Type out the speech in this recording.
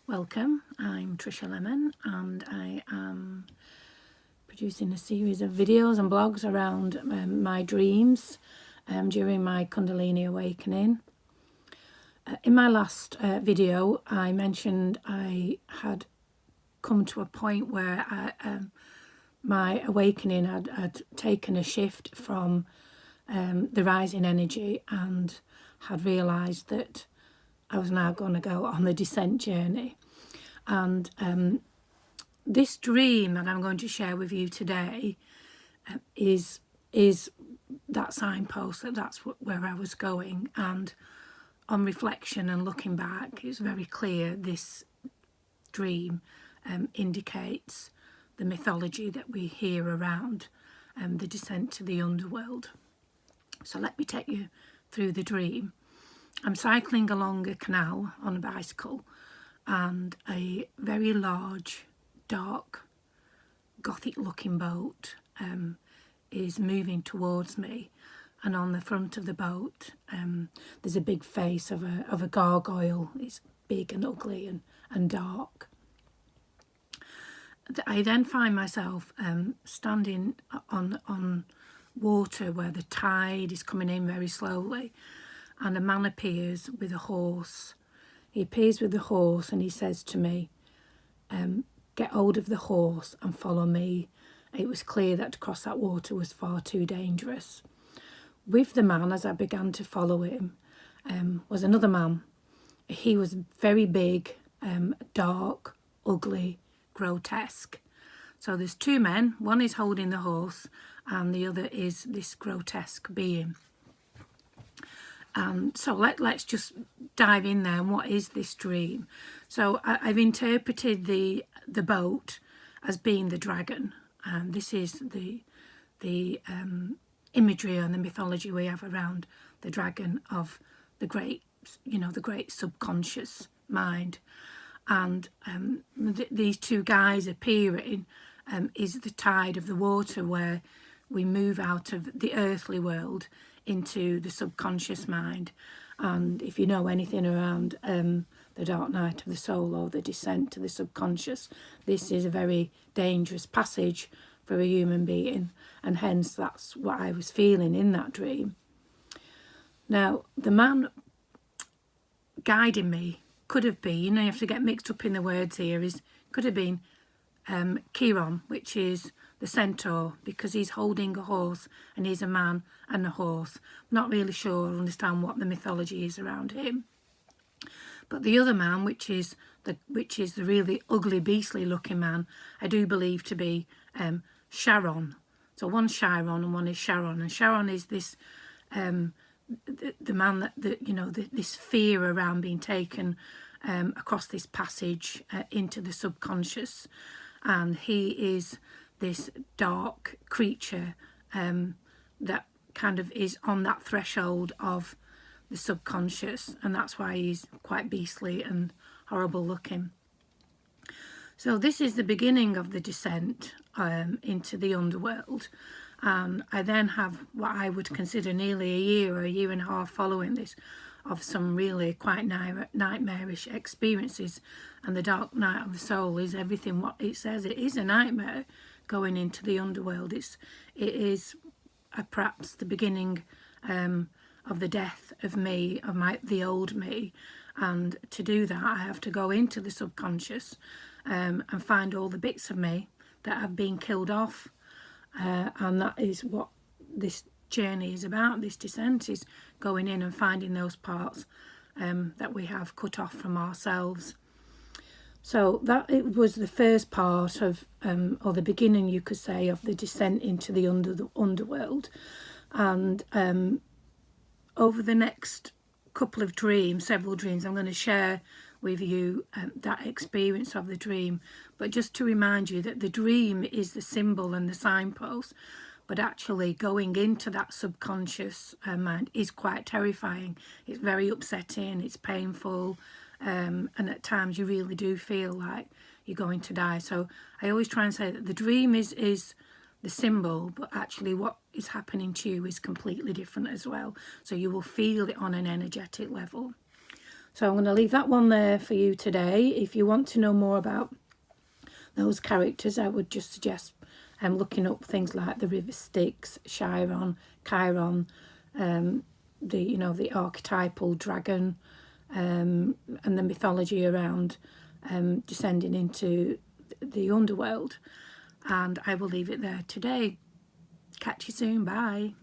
Welcome, I'm Trisha Lemon and I am producing a series of videos and blogs around my dreams during my Kundalini awakening. In my last video I mentioned I had come to a point where my awakening had taken a shift from the rising energy and had realised that I was now going to go on the descent journey. And this dream that I'm going to share with you today is that signpost that's where I was going. And on reflection and looking back, it's very clear this dream indicates the mythology that we hear around the descent to the underworld. So let me take you through the dream. I'm cycling along a canal on a bicycle and a very large, dark, gothic looking boat is moving towards me, and on the front of the boat there's a big face of a gargoyle. It's big and ugly and dark. I then find myself standing on water where the tide is coming in very slowly, and a man appears with a horse. He appears with the horse and he says to me, get hold of the horse and follow me. It was clear that to cross that water was far too dangerous. With the man, as I began to follow him, was another man. He was very big, dark, ugly, grotesque. So there's two men. One is holding the horse and the other is this grotesque being. So let's just dive in there. And what is this dream? So I've interpreted the boat as being the dragon, and this is the imagery and the mythology we have around the dragon of the great, the great subconscious mind. And these two guys appearing is the tide of the water where we move out of the earthly world into the subconscious mind. And if you know anything around the dark night of the soul or the descent to the subconscious, this is a very dangerous passage for a human being, and hence that's what I was feeling in that dream. Now, the man guiding me could have been, you have to get mixed up in the words here, could have been Chiron, which is the centaur, because he's holding a horse and he's a man and a horse. Not really sure or understand what the mythology is around him. But the other man, which is the really ugly, beastly looking man, I do believe to be Charon. So one's Chiron and one is Charon, and Charon is this the man that this fear around being taken across this passage into the subconscious, and he is this dark creature that kind of is on that threshold of the subconscious, and that's why he's quite beastly and horrible looking. So this is the beginning of the descent into the underworld. I then have what I would consider nearly a year or a year and a half following this of some really quite nightmarish experiences. And the dark night of the soul is everything what it says. It is a nightmare going into the underworld. It is perhaps the beginning of the death of me, of the old me. And to do that, I have to go into the subconscious and find all the bits of me that have been killed off. And that is what this journey is about. This descent is going in and finding those parts that we have cut off from ourselves. So that it was the first part of, or the beginning, you could say, of the descent into the underworld. And over the next couple of dreams, several dreams, I'm going to share with you that experience of the dream. But just to remind you that the dream is the symbol and the signpost, but actually going into that subconscious mind is quite terrifying. It's very upsetting, it's painful, and at times you really do feel like you're going to die. So I always try and say that the dream is the symbol, but actually what is happening to you is completely different as well. So you will feel it on an energetic level. So I'm going to leave that one there for you today. If you want to know more about those characters, I would just suggest looking up things like the River Styx, Chiron, Chiron, the archetypal dragon, and the mythology around descending into the underworld. And I will leave it there today. Catch you soon. Bye.